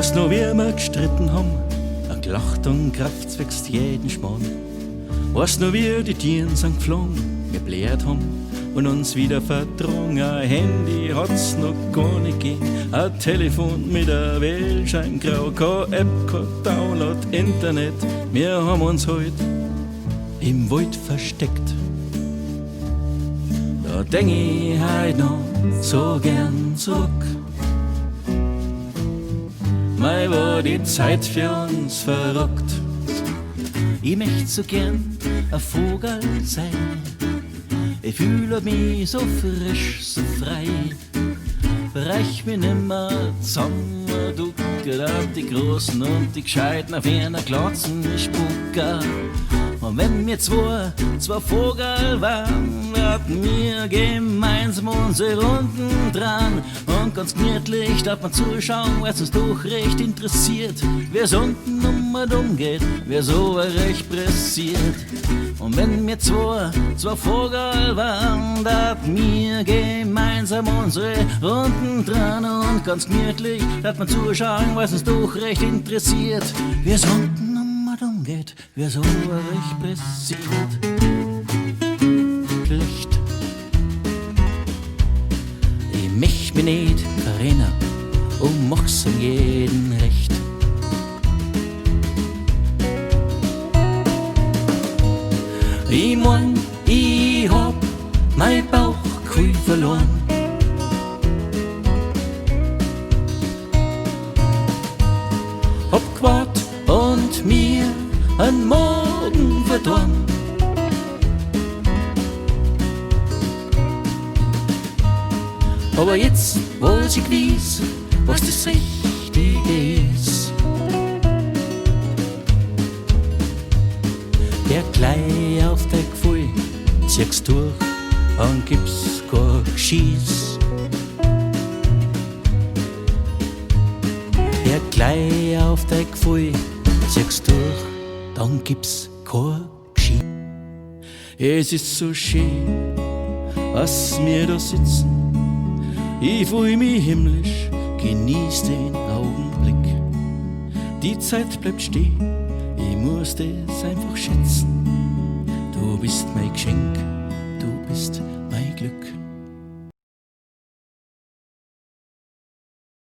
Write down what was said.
Weißt noch, wie wir gestritten haben, gelacht und Kraft wächst jeden Schmarrn. Weißt noch, wie die Tieren sind geflogen, wir bläht haben und uns wieder verdrungen. Ein Handy hat's noch gar nicht gegeben, ein Telefon mit der Wählschein grau, keine App, kein Download, Internet. Wir haben uns heut im Wald versteckt. Da denk ich heut noch so gern zurück. Mei, war die Zeit für uns verrückt. Ich möcht so gern ein Vogel sein. Ich fühle mich so frisch, so frei. Reich mich nimmer zusammen, ducke da die Großen und die Gescheiten auf einer Glatzen spucken. Und wenn wir zwei Vogel waren, hatten wir gemeinsam unsere Runden dran. Und ganz gemütlich darf man zuschauen, weil's uns doch recht interessiert, wie's unten um und um geht, wer so recht pressiert. Und wenn wir zwei Vogel waren, hatten wir gemeinsam unsere Runden dran. Und ganz gemütlich darf man zuschauen, weil's uns doch recht interessiert, wie's unten um und um geht, wer so recht pressiert. Licht. Ich mich nicht erinnern und mach's um jeden recht. Ich mein, ich hab mein Bauchgefühl verloren. Hab gewartet und mir einen Morgen verdorben. Aber jetzt weiß ich gewiss, was das Richtige ist. Der gleich auf dein Gefühl ziehst durch und gibt's kein Geschieß. Der gleich auf dein Gefühl ziehst durch, dann gibt's kein Geschieß. Es ist so schön, was wir da sitzen. Ich fühl mich himmlisch, genieß den Augenblick. Die Zeit bleibt stehen, ich muss das einfach schätzen. Du bist mein Geschenk, du bist mein Glück.